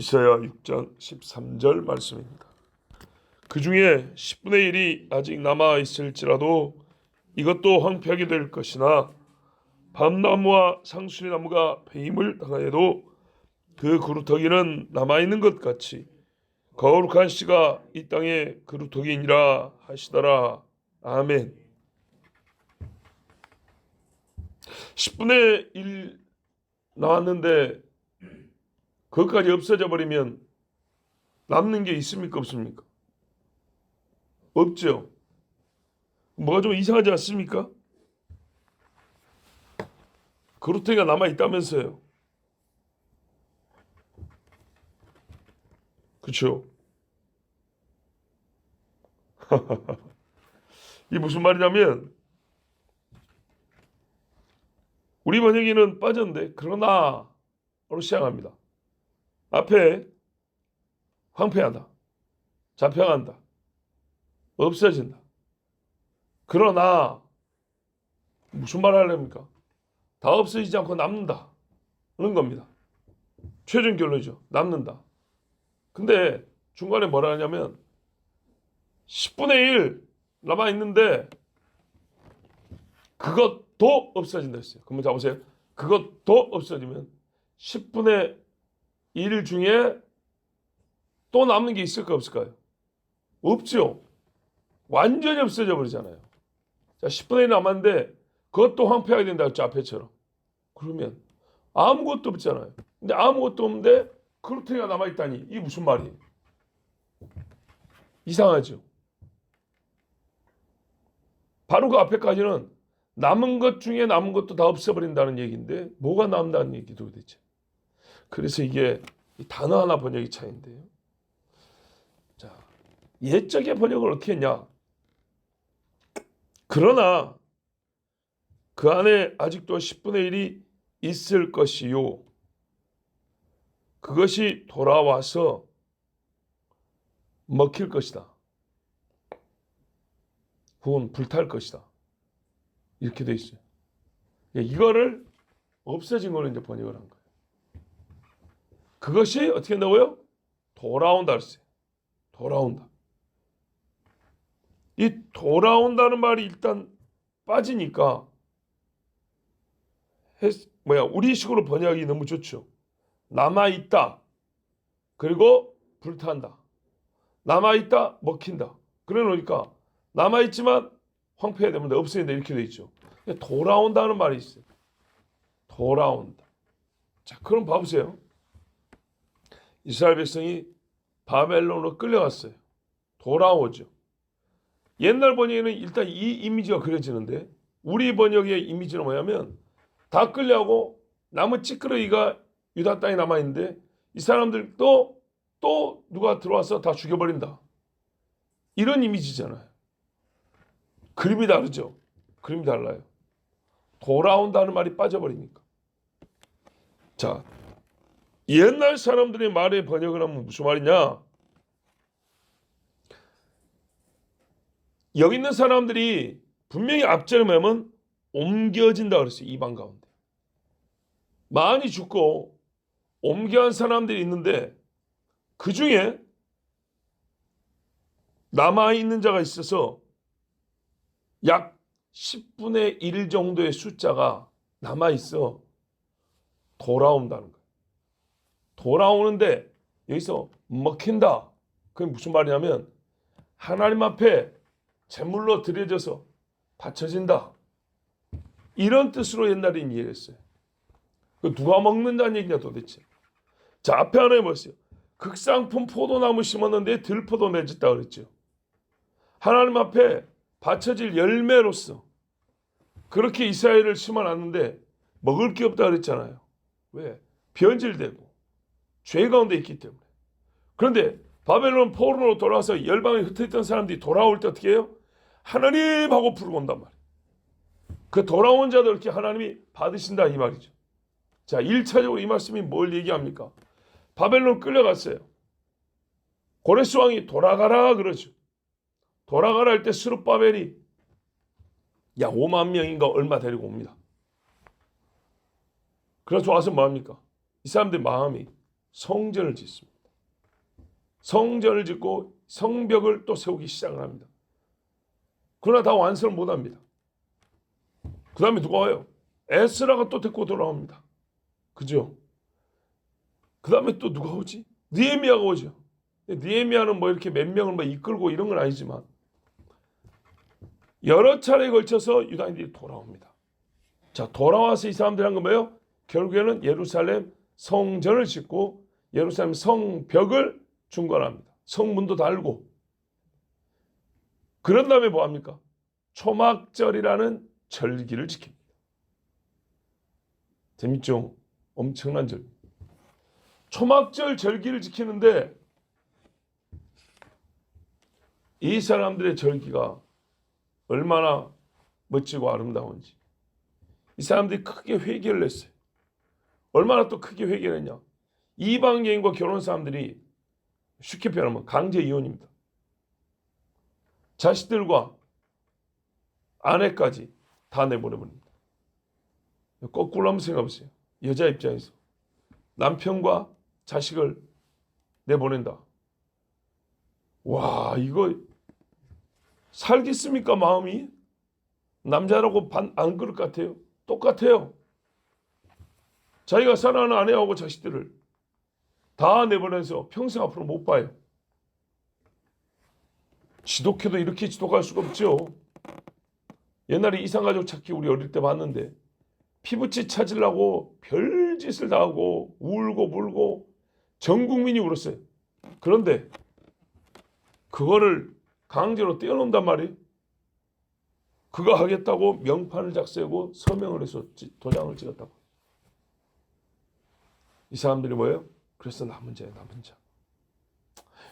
이사야 6장 13절 말씀입니다. 그 중에 10분의 1이 아직 남아 있을지라도 이것도 황폐하게 될 것이나 밤나무와 상수리나무가 배임을 당하여도 그 그루터기는 남아 있는 것 같이 거룩한 씨가 이 땅의 그루터기니라 하시더라. 아멘. 10분의 1 나왔는데 그것까지 없어져 버리면 남는 게 있습니까, 없습니까? 없죠. 뭐가 좀 이상하지 않습니까? 그루터기가 남아 있다면서요. 그렇죠? 이게 무슨 말이냐면 우리 번역에는 빠졌는데 그러나로 시작합니다. 앞에 황폐하다, 잡혀간다, 없어진다. 그러나 무슨 말 하려니까? 다 없어지지 않고 남는다. 그런 겁니다. 최종 결론이죠. 남는다. 근데 중간에 뭐라 하냐면 10분의 1 남아있는데 그것도 없어진다 했어요. 그러면 잡으세요. 그것도 없어지면 10분의 1 중에 또 남는 게 있을까 없을까요? 없죠. 완전히 없어져 버리잖아요. 자, 10분의 1 남았는데 그것도 황폐하게 된다 했죠. 앞에처럼. 그러면 아무것도 없잖아요. 근데 아무것도 없는데 그루터기가 남아있다니 이게 무슨 말이에요? 이상하죠. 바로 그 앞에까지는 남은 것 중에 남은 것도 다 없애버린다는 얘기인데 뭐가 남는다는 얘기도 도대체. 그래서 이게 단어 하나 번역이 차이인데요. 자, 옛적의 번역을 어떻게 했냐? 그러나 그 안에 아직도 10분의 1이 있을 것이요. 그것이 돌아와서 먹힐 것이다. 혹은 불탈 것이다. 이렇게 돼 있어요. 이거를 없어진 거를 이제 번역을 한 거예요. 그것이 어떻게 한다고요? 돌아온다 그랬어요. 돌아온다. 이 돌아온다는 말이 일단 빠지니까 우리식으로 번역이 너무 좋죠. 남아있다. 그리고 불탄다. 남아있다. 먹힌다. 그래 놓으니까 남아있지만 황폐해야 되면 없어진다 이렇게 돼 있죠. 돌아온다는 말이 있어요. 돌아온다. 자, 그럼 봐보세요. 이스라엘 백성이 바벨론으로 끌려갔어요. 돌아오죠. 옛날 번역에는 일단 이 이미지가 그려지는데 우리 번역의 이미지는 뭐냐면 다 끌려가고 남은 찌끄러기가 유다 땅에 남아있는데 이 사람들도 또 누가 들어와서 다 죽여버린다. 이런 이미지잖아요. 그림이 다르죠. 그림이 달라요. 돌아온다는 말이 빠져버리니까. 자, 옛날 사람들의 말의 번역을 하면 무슨 말이냐? 여기 있는 사람들이 분명히 앞절에 뭐냐면 옮겨진다 그랬어요. 이방 가운데. 많이 죽고 옮겨간 사람들이 있는데 그 중에 남아있는 자가 있어서 약 10분의 1 정도의 숫자가 남아있어 돌아온다는 거예요. 돌아오는데 여기서 먹힌다. 그게 무슨 말이냐면 하나님 앞에 제물로 드려져서 바쳐진다. 이런 뜻으로 옛날에 이해했어요. 그 누가 먹는다는 얘기냐 도대체. 자, 앞에 하나에 뭐였어요? 극상품 포도나무 심었는데 들포도 맺었다 그랬죠. 하나님 앞에 바쳐질 열매로서 그렇게 이스라엘을 심어놨는데 먹을 게 없다 그랬잖아요. 왜? 변질되고 죄 가운데 있기 때문에. 그런데 바벨론 포로로 돌아와서 열방에 흩어졌던 사람들이 돌아올 때 어떻게 해요? 하나님하고 부르고 온단 말이에요. 그 돌아온 자들 이렇게 하나님이 받으신다 이 말이죠. 자, 1차적으로 이 말씀이 뭘 얘기합니까? 바벨론 끌려갔어요. 고레스 왕이 돌아가라 그러죠. 돌아가라 할 때 스룹바벨이 약 5만 명인가 얼마 데리고 옵니다. 그래서 와서 뭐합니까? 이 사람들 마음이 성전을 짓습니다. 성전을 짓고 성벽을 또 세우기 시작을 합니다. 그러나 다 완성을 못합니다. 그 다음에 누가 와요? 에스라가 또 데리고 돌아옵니다. 그죠? 그 다음에 또 누가 오지? 느헤미야가 오죠. 느헤미야는 뭐 이렇게 몇 명을 뭐 이끌고 이런 건 아니지만 여러 차례에 걸쳐서 유다인들이 돌아옵니다. 자, 돌아와서 이 사람들이 한 건 뭐예요? 결국에는 예루살렘 성전을 짓고 예루살렘 성벽을 중건합니다. 성문도 달고. 그런 다음에 뭐 합니까? 초막절이라는 절기를 지킵니다. 재밌죠? 엄청난 절기. 초막절 절기를 지키는데 이 사람들의 절기가 얼마나 멋지고 아름다운지 이 사람들이 크게 회개를 했어요. 얼마나 또 크게 회개를 했냐. 이방 여인과 결혼한 사람들이 쉽게 표현하면 강제 이혼입니다. 자식들과 아내까지 다 내보내버립니다. 거꾸로 한번 생각해보세요. 여자 입장에서 남편과 자식을 내보낸다. 와, 이거 살겠습니까 마음이? 남자라고 안 그럴 것 같아요. 똑같아요. 자기가 사랑하는 아내하고 자식들을 다 내보내서 평생 앞으로 못 봐요. 지독해도 이렇게 지독할 수가 없죠. 옛날에 이상가족 찾기 우리 어릴 때 봤는데 피부치 찾으려고 별짓을 다 하고 울고 불고 전 국민이 울었어요. 그런데 그거를 강제로 떼어놓는단 말이에요. 그거 하겠다고 명판을 작성하고 서명을 해서 도장을 찍었다고. 이 사람들이 뭐예요? 그래서 남은 자예요. 남은 자.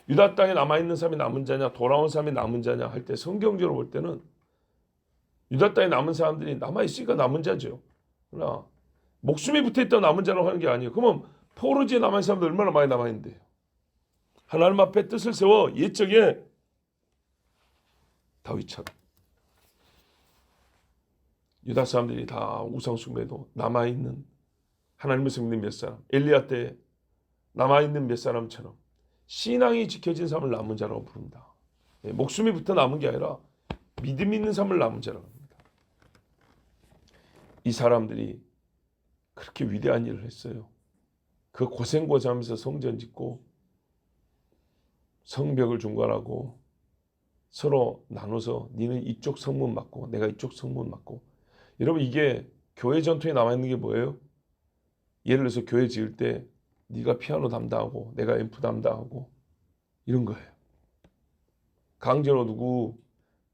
유다 땅에 남아있는 사람이 남은 자냐 돌아온 사람이 남은 자냐 할 때 성경적으로 볼 때는 유다 땅에 남은 사람들이 남아있으니까 남은 자죠. 그러나 목숨이 붙어있다 남은 자라고 하는 게 아니에요. 그러면 포로지에 남아있는 사람들 얼마나 많이 남아있는데요. 하나님 앞에 뜻을 세워 옛적에 다윗처럼 유다 사람들이 다 우상숭배도 남아있는 하나님을 섬기는 몇 사람, 엘리야 때 남아있는 몇 사람처럼 신앙이 지켜진 삶을 남은 자라고 부른다. 목숨이 붙어 남은 게 아니라 믿음 있는 삶을 남은 자라고 합니다. 이 사람들이 그렇게 위대한 일을 했어요. 그 고생고생하면서 성전 짓고 성벽을 중건하고 서로 나눠서 니는 이쪽 성문 맡고 내가 이쪽 성문 맡고. 여러분 이게 교회 전통에 남아있는 게 뭐예요? 예를 들어서 교회 지을 때 네가 피아노 담당하고 내가 앰프 담당하고 이런 거예요. 강제로 누구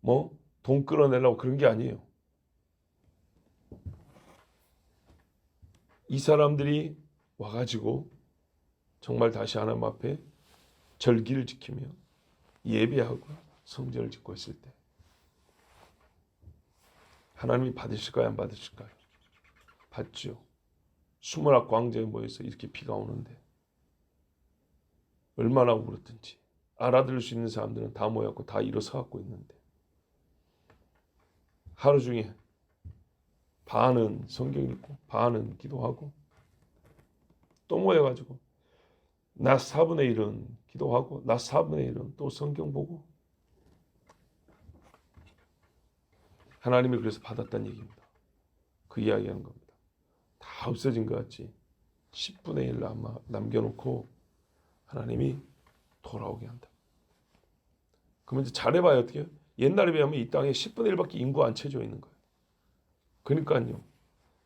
뭐 돈 끌어내려고 그런 게 아니에요. 이 사람들이 와가지고 정말 다시 하나님 앞에 절기를 지키며 예배하고 성전을 짓고 있을 때 하나님이 받으실까요? 안 받으실까요? 받죠. 수문학 광장에 모여서 이렇게 비가 오는데 얼마나 울었든지 알아들을 수 있는 사람들은 다 모였고 다 일어서 갖고 있는데 하루 중에 반은 성경 읽고 반은 기도하고 또 모여가지고 낮 4분의 1은 기도하고 낮 4분의 1은 또 성경 보고 하나님이 그래서 받았다는 얘기입니다. 그 이야기하는 겁니다. 다 없어진 것 같지 10분의 1 남겨놓고 하나님이 돌아오게 한다. 그러면 이제 잘해봐요. 어떻게 해요? 옛날에 비하면 이 땅에 10분의 1밖에 인구 안 채져 있는 거예요. 그러니까요.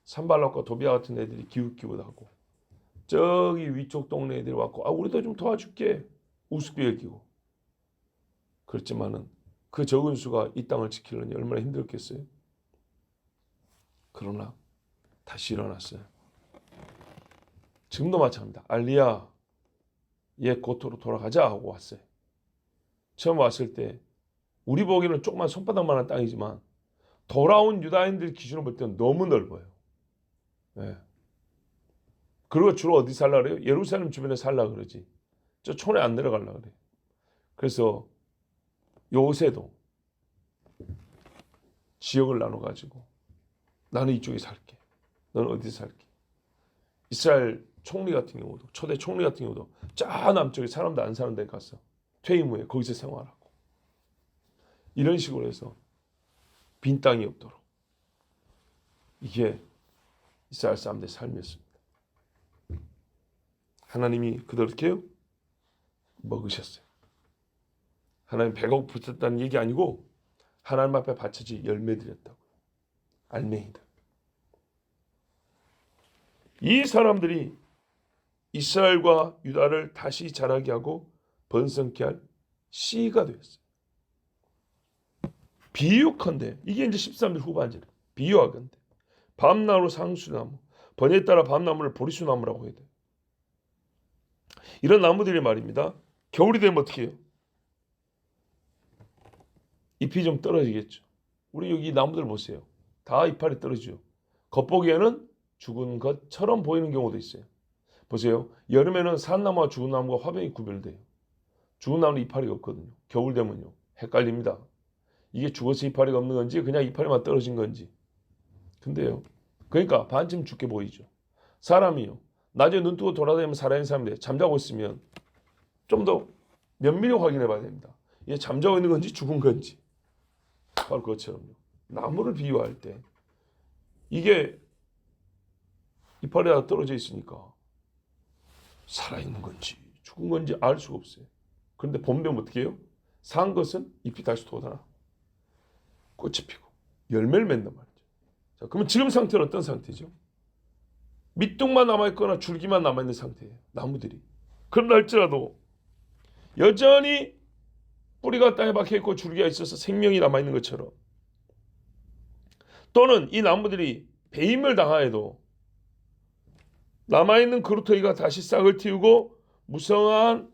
산발락과 도비아 같은 애들이 기웃기웃하고 저기 위쪽 동네 애들이 왔고 우리도 좀 도와줄게 우습게 여기고 그렇지만은 그 적은 수가 이 땅을 지키려니 얼마나 힘들었겠어요. 그러나 다시 일어났어요. 지금도 마찬가지입니다. 알리야 옛 고토로 돌아가자 하고 왔어요. 처음 왔을 때 우리 보기에는 조그만 손바닥만한 땅이지만 돌아온 유다인들 기준으로 볼 때는 너무 넓어요. 네. 그리고 주로 어디 살라 그래요? 예루살렘 주변에 살라 그러지. 저 촌에 안 내려가려 그래요. 그래서 요새도 지역을 나눠가지고 나는 이쪽에 살게. 너는 어디 살게. 이스라엘 총리 같은 경우도, 초대 총리 같은 경우도 저 남쪽에 사람도 안 사는 데 가서 퇴임 후에 거기서 생활하고, 이런 식으로 해서 빈 땅이 없도록, 이게 이스라엘 사람들의 삶이었습니다. 하나님이 그들 어떻게 해요? 먹으셨어요. 하나님 배가 고프셨다는 얘기 아니고 하나님 앞에 바쳐지 열매 드렸다고요. 알맹이다. 이 사람들이 이스라엘과 유다를 다시 자라게 하고 번성케 할 씨가 되었어요. 비유컨대, 이게 이제 13절 후반절, 비유하건대 밤나무 상수나무, 번제에 따라 밤나무를 보리수나무라고 해야 돼요. 이런 나무들이 말입니다. 겨울이 되면 어떻게 해요? 잎이 좀 떨어지겠죠. 우리 여기 나무들 보세요. 다 이파리 떨어지죠. 겉보기에는 죽은 것처럼 보이는 경우도 있어요. 보세요. 여름에는 산 나무와 죽은 나무가 화병이 구별돼요. 죽은 나무는 이파리가 없거든요. 겨울 되면요, 헷갈립니다. 이게 죽어서 이파리가 없는 건지 그냥 이파리만 떨어진 건지. 근데요, 그러니까 반쯤 죽게 보이죠. 사람이요, 낮에 눈 뜨고 돌아다니면 살아있는 사람인데 잠자고 있으면 좀 더 면밀히 확인해 봐야 됩니다. 이게 잠자고 있는 건지 죽은 건지. 바로 그것처럼요, 나무를 비유할 때 이게 이파리가 떨어져 있으니까 살아있는 건지 죽은 건지 알 수가 없어요. 그런데 봄 되면 어떻게 해요? 산 것은 잎이 다시 돋아나 꽃이 피고 열매를 맺는단 말이죠. 자, 그러면 지금 상태는 어떤 상태죠? 밑둥만 남아있거나 줄기만 남아있는 상태예요, 나무들이. 그런다 할지라도 여전히 뿌리가 땅에 박혀있고 줄기가 있어서 생명이 남아있는 것처럼, 또는 이 나무들이 배임을 당하여도 남아있는 그루터기가 다시 싹을 틔우고 무성한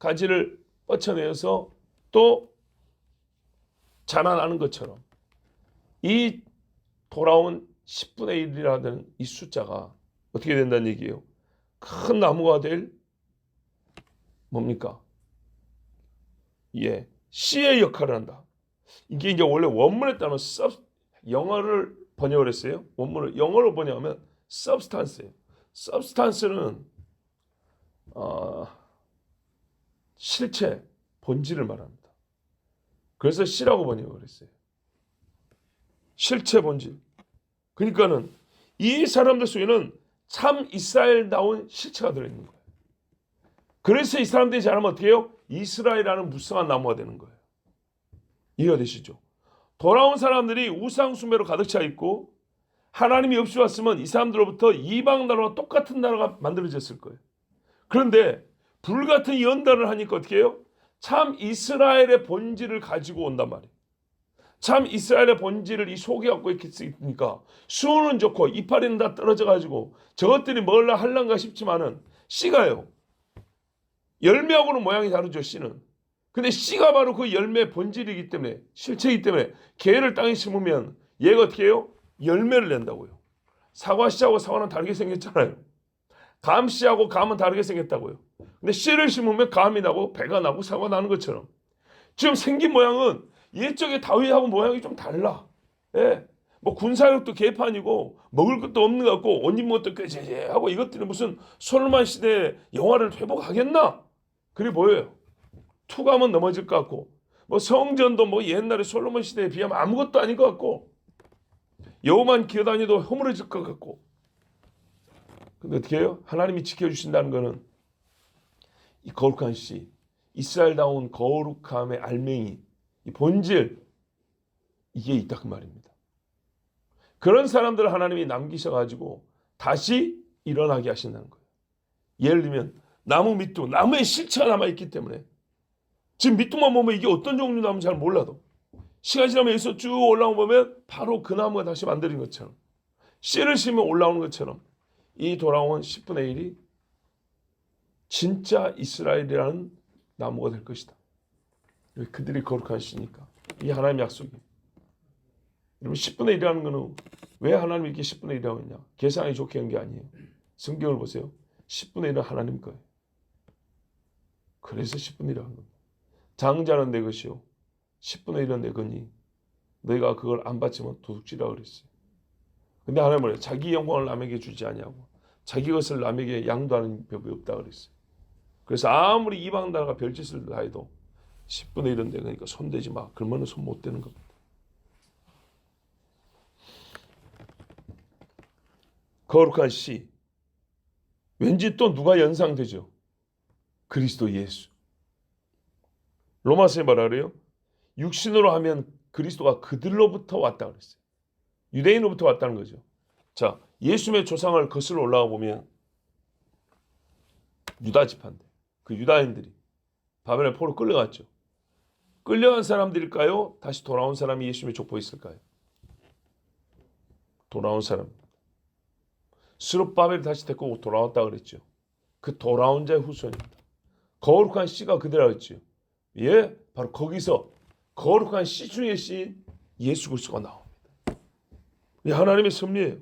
가지를 뻗쳐내어서 또 자라나는 것처럼, 이 돌아온 10분의 1이라는 이 숫자가 어떻게 된다는 얘기예요? 큰 나무가 될 뭡니까? 예, 씨의 역할을 한다. 이게 이제 원래 원문에 따르면 영어를 번역을 했어요. 원문을 영어로 번역하면 substance예요. substance는 실체, 본질을 말합니다. 그래서 씨라고 번역을 했어요. 실체, 본질. 그러니까는 이 사람들 속에는 참 이스라엘다운 실체가 들어있는 거예요. 그래서 이 사람들이 자라면 어떻게 해요? 이스라엘이라는 무성한 나무가 되는 거예요. 이해가 되시죠? 돌아온 사람들이 우상 숭배로 가득 차 있고 하나님이 없이 왔으면 이 사람들로부터 이방 나라와 똑같은 나라가 만들어졌을 거예요. 그런데 불같은 연단을 하니까 어떻게 해요? 참 이스라엘의 본질을 가지고 온단 말이에요. 참 이스라엘의 본질을 이 속에 갖고 있으니까 수는 좋고 이파리는 다 떨어져 가지고 저것들이 뭘라 할란가 싶지만은 씨가요, 열매하고는 모양이 다르죠, 씨는. 근데 씨가 바로 그 열매의 본질이기 때문에, 실체이기 때문에 걔를 땅에 심으면 얘가 어떻게 해요? 열매를 낸다고요. 사과씨하고 사과는 다르게 생겼잖아요. 감씨하고 감은 다르게 생겼다고요. 근데 씨를 심으면 감이 나고 배가 나고 사과 나는 것처럼 지금 생긴 모양은 옛적에 다윗하고 모양이 좀 달라. 예. 뭐 군사력도 개판이고 먹을 것도 없는 것 같고 옷 입은 것도 꾀죄죄하고 이것들이 무슨 솔로몬 시대 영화를 회복하겠나? 그래 보여요. 투가면 넘어질 것 같고 뭐 성전도 뭐 옛날에 솔로몬 시대에 비하면 아무것도 아닌 것 같고 여호만 기어다니도 허물어질 것 같고. 근데 어떻게 해요? 하나님이 지켜주신다는 것은 이 거룩한 씨, 이스라엘다운 거룩함의 알맹이, 이 본질, 이게 있다 그 말입니다. 그런 사람들을 하나님이 남기셔가지고 다시 일어나게 하신다는 거예요. 예를 들면 나무 밑둥, 나무의 실체가 남아있기 때문에 지금 밑둥만 보면 이게 어떤 종류 나무인지 잘 몰라도 시간 지나면 여기서 쭉 올라오면 보면 바로 그 나무가 다시 만들어진 것처럼, 씨를 심으면 올라오는 것처럼 이 돌아온 10분의 1이 진짜 이스라엘이라는 나무가 될 것이다. 그들이 거룩한 씨니까. 이게 하나님의 약속이에요. 여러분 10분의 1이라는 거는 왜 하나님이 이렇게 10분의 1이라고 했냐? 계산이 좋게 한 게 아니에요. 성경을 보세요. 10분의 1은 하나님 거예요. 그래서 10분의 1이라는 겁니다. 장자는 내 것이요 10분의 1은 내 거니 너희가 그걸 안 받치면 도둑질이라고 그랬어요. 근데 하나님은 자기 영광을 남에게 주지 아니하고 자기 것을 남에게 양도하는 법이 없다 그랬어요. 그래서 아무리 이방 나라가 별짓을 다 해도 10분의 1은 되니까 손대지 마. 그러면 손 못 대는 겁니다. 거룩한 씨. 왠지 또 누가 연상되죠? 그리스도 예수. 로마서에 뭐라 그래요? 육신으로 하면 그리스도가 그들로부터 왔다 그랬어요. 유대인으로부터 왔다는 거죠. 자, 예수님의 조상을 거슬러 올라가 보면 유다 지파인데 그 유다인들이 바벨론 포로 끌려갔죠. 끌려간 사람들일까요? 다시 돌아온 사람이 예수님의 족보였을까요? 돌아온 사람. 스룹바벨이 다시 데리고 돌아왔다 그랬죠. 그 돌아온 자의 후손입니다. 거룩한 씨가 그대라 했죠. 예, 바로 거기서 거룩한 씨 중의 씨인 예수 그리스도가 나옵니다. 이 하나님의 섭리예요.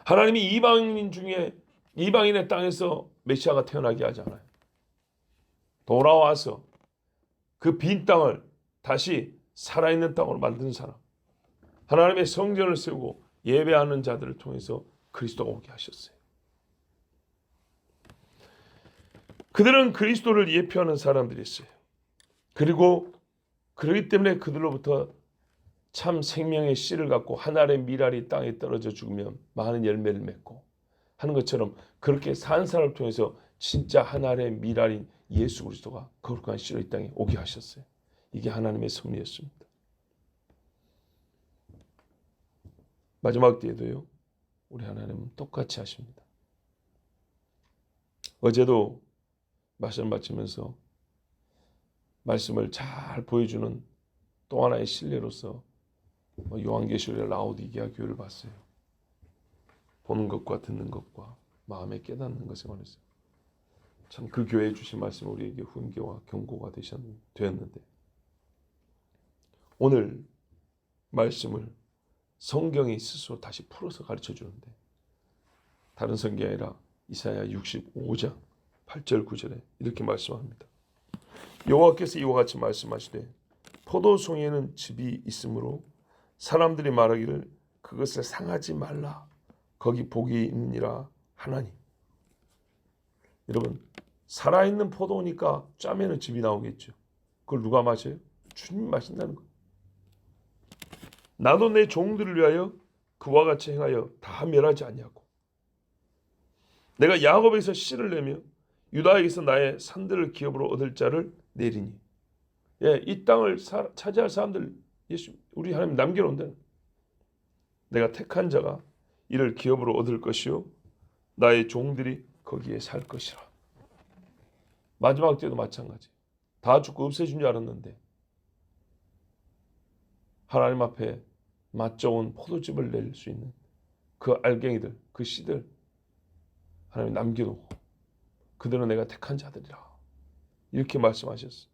하나님이 이방인 중에 이방인의 땅에서 메시아가 태어나게 하지 않아요. 돌아와서 그 빈 땅을 다시 살아있는 땅으로 만든 사람. 하나님의 성전을 세우고 예배하는 자들을 통해서 그리스도가 오게 하셨어요. 그들은 그리스도를 예표하는 사람들이었어요. 그리고 그렇기 때문에 그들로부터 참 생명의 씨를 갖고 한 알의 밀알이 땅에 떨어져 죽으면 많은 열매를 맺고 하는 것처럼 그렇게 산 사람을 통해서 진짜 한 알의 밀알인 예수 그리스도가 거룩한 씨로 이 땅에 오게 하셨어요. 이게 하나님의 섭리였습니다. 마지막 때에도요. 우리 하나님은 똑같이 하십니다. 어제도 말씀 마치면서 말씀을 잘 보여주는 또 하나의 신뢰로서 요한계시록의 라오디게아 교회를 봤어요. 보는 것과 듣는 것과 마음에 깨닫는 것에 관해서 참 그 교회에 주신 말씀이 우리에게 훈계와 경고가 되었는데 오늘 말씀을 성경이 스스로 다시 풀어서 가르쳐 주는데 다른 성경이 아니라 이사야 65장 8절 9절에 이렇게 말씀합니다. 여호와께서 이와 같이 말씀하시되 포도송이에는 즙이 있으므로 사람들이 말하기를 그것을 상하지 말라 거기 복이 있느니라 하나니. 여러분 살아있는 포도니까 짜면은 즙이 나오겠죠. 그걸 누가 마셔요? 주님이 마신다는 거예요. 나도 내 종들을 위하여 그와 같이 행하여 다 멸하지 아니하고 내가 야곱에서 씨를 내며 유다에게서 나의 산들을 기업으로 얻을 자를 내리니. 예, 이 땅을 차지할 사람들 예수 우리 하나님 남겨놓는다. 내가 택한 자가 이를 기업으로 얻을 것이요 나의 종들이 거기에 살 것이라. 마지막 때도 마찬가지. 다 죽고 없애준 줄 알았는데 하나님 앞에 맛 좋은 포도즙을 낼 수 있는 그 알갱이들, 그 씨들 하나님 남겨놓고 그들은 내가 택한 자들이라. 이렇게 말씀하셨어요.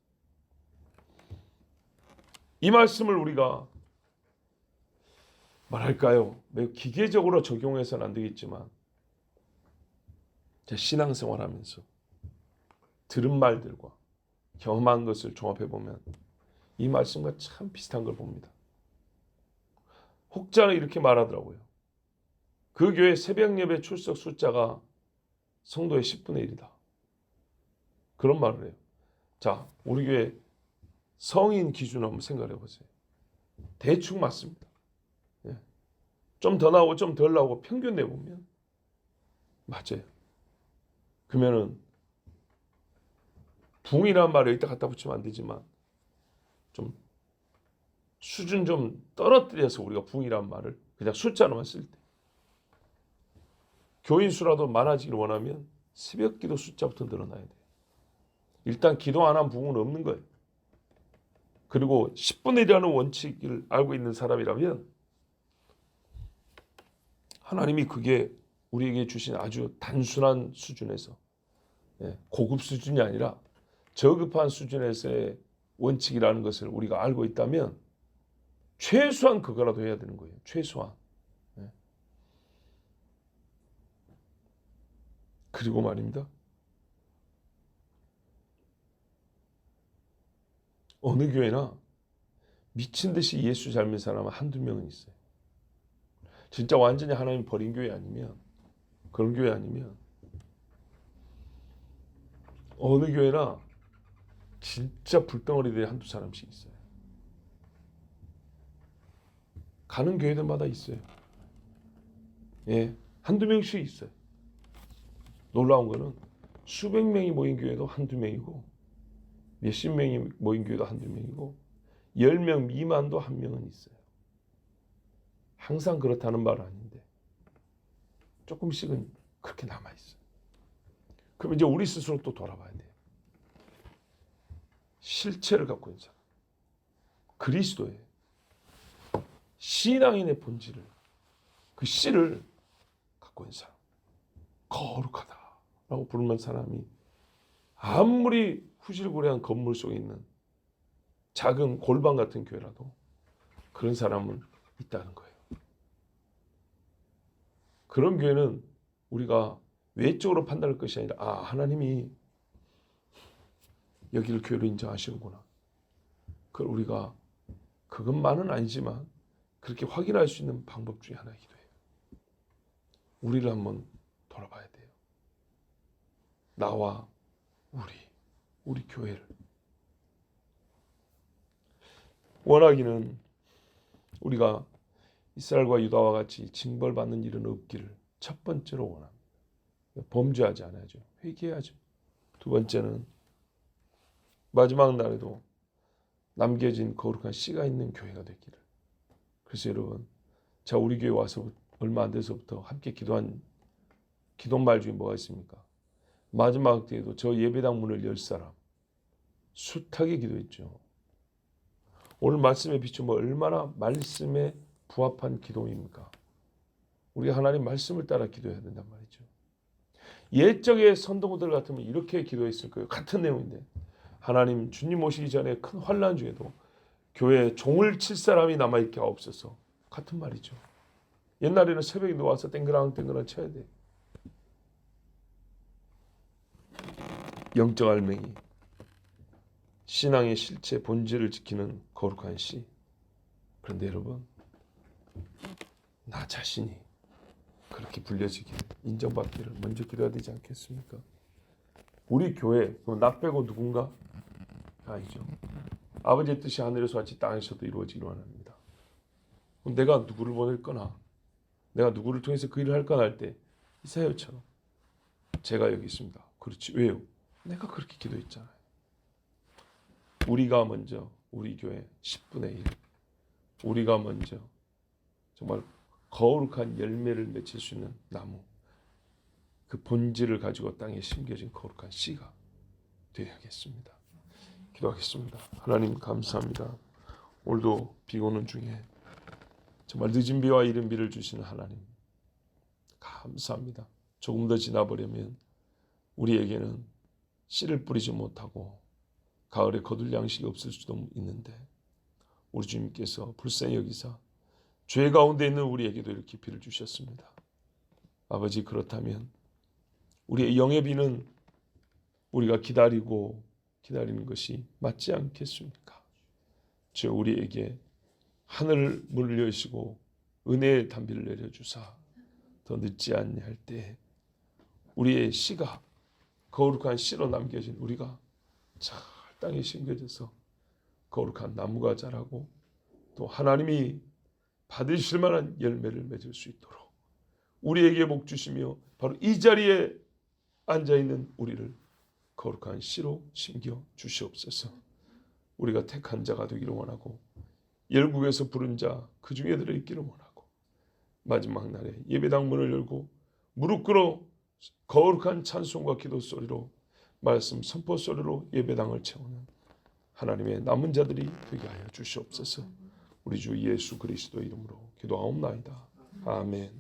이 말씀을 우리가 말할까요? 매우 기계적으로 적용해서는 안 되겠지만 제 신앙생활하면서 들은 말들과 경험한 것을 종합해보면 이 말씀과 참 비슷한 걸 봅니다. 혹자는 이렇게 말하더라고요. 그 교회 새벽 예배 출석 숫자가 성도의 10분의 1이다. 그런 말을 해요. 자, 우리 교회 성인 기준으로 한번 생각해 보세요. 대충 맞습니다. 예. 좀 더 나오고 좀 덜 나오고 평균 내보면 맞아요. 그러면은 붕이란 말을 여기다 갖다 붙이면 안 되지만 좀 수준 좀 떨어뜨려서 우리가 붕이란 말을 그냥 숫자로만 쓸 때 교인 수라도 많아지길 원하면 새벽 기도 숫자부터 늘어나야 돼요. 일단 기도 안 한 붕은 없는 거예요. 그리고 10분의 1이라는 원칙을 알고 있는 사람이라면 하나님이 그게 우리에게 주신 아주 단순한 수준에서 고급 수준이 아니라 저급한 수준에서의 원칙이라는 것을 우리가 알고 있다면 최소한 그거라도 해야 되는 거예요. 최소한. 그리고 말입니다. 어느 교회나 미친 듯이 예수 닮은 사람은 한두 명은 있어요. 진짜 완전히 하나님 버린 교회 아니면, 그런 교회 아니면 어느 교회나 진짜 불덩어리들이 한두 사람씩 있어요. 가는 교회들마다 있어요. 예, 한두 명씩 있어요. 놀라운 거는 수백 명이 모인 교회도 한두 명이고, 몇십 명이 모인 교회도 한두 명이고, 10명 미만도 한 명은 있어요. 항상 그렇다는 말은 아닌데 조금씩은 그렇게 남아있어요. 그럼 이제 우리 스스로 또 돌아봐야 돼요. 실체를 갖고 있는 사람, 그리스도의 신앙인의 본질을, 그 씨를 갖고 있는 사람, 거룩하다라고 부르는 사람이 아무리 후질구레한 건물 속에 있는 작은 골방 같은 교회라도 그런 사람은 있다는 거예요. 그런 교회는 우리가 외적으로 판단할 것이 아니라, 아, 하나님이 여기를 교회로 인정하시는구나. 그걸 우리가, 그것만은 아니지만 그렇게 확인할 수 있는 방법 중에 하나이기도 해요. 우리를 한번 돌아봐야 돼요. 나와 우리 교회를. 원하기는 우리가 이스라엘과 유다와 같이 징벌받는 일은 없기를 첫 번째로 원합니다. 범죄하지 않아야죠. 회개해야죠. 두 번째는 마지막 날에도 남겨진 거룩한 씨가 있는 교회가 되기를. 그래서 여러분, 자, 우리 교회 와서 얼마 안 돼서부터 함께 기도한 기도말 중에 뭐가 있습니까? 마지막 때에도 저 예배당 문을 열 사람 숱하게 기도했죠. 오늘 말씀에 비추면 얼마나 말씀에 부합한 기도입니까? 우리가 하나님 말씀을 따라 기도해야 된단 말이죠. 옛적의 선동들 같으면 이렇게 기도했을 거예요. 같은 내용인데, 하나님 주님 오시기 전에 큰 환난 중에도 교회에 종을 칠 사람이 남아있게 하옵소서. 같은 말이죠. 옛날에는 새벽에 누워서 땡그랑 쳐야 돼. 영적 알맹이, 신앙의 실체 본질을 지키는 거룩한 씨. 그런데 여러분, 나 자신이 그렇게 불려지기를, 인정받기를 먼저 기도해야 되지 않겠습니까? 우리 교회, 나 빼고 누군가? 아니죠. 아버지의 뜻이 하늘에서 같이 땅에서도 이루어지기로 합니다. 내가 누구를 보낼 거나, 내가 누구를 통해서 그 일을 할 거나 할 때 이사야처럼 제가 여기 있습니다. 그렇지. 왜요? 내가 그렇게 기도했잖아요. 우리가 먼저 우리 교회 10분의 1, 우리가 먼저 정말 거룩한 열매를 맺힐 수 있는 나무, 그 본질을 가지고 땅에 심겨진 거룩한 씨가 되어야겠습니다. 기도하겠습니다. 하나님 감사합니다. 오늘도 비 오는 중에 정말 늦은 비와 이른 비를 주시는 하나님 감사합니다. 조금 더 지나버리면 우리에게는 씨를 뿌리지 못하고 가을에 거둘 양식이 없을 수도 있는데, 우리 주님께서 불쌍히 여기사 죄 가운데 있는 우리에게도 이렇게 비를 주셨습니다. 아버지, 그렇다면 우리의 영의 비는 우리가 기다리는 것이 맞지 않겠습니까? 주여, 우리에게 하늘을 문을 여시고 은혜의 단비를 내려주사 더 늦지 아니할 때 우리의 씨가 거룩한 씨로 남겨진 우리가 잘 땅에 심겨져서 거룩한 나무가 자라고 또 하나님이 받으실 만한 열매를 맺을 수 있도록 우리에게 복 주시며 바로 이 자리에 앉아있는 우리를 거룩한 씨로 심겨 주시옵소서. 우리가 택한 자가 되기를 원하고 열국에서 부른 자 그 중에 들어있기를 원하고 마지막 날에 예배당 문을 열고 무릎 꿇어 거룩한 찬송과 기도 소리로 말씀 선포 소리로 예배당을 채우는 하나님의 남은 자들이 되게 하여 주시옵소서. 우리 주 예수 그리스도 이름으로 기도하옵나이다. 아멘.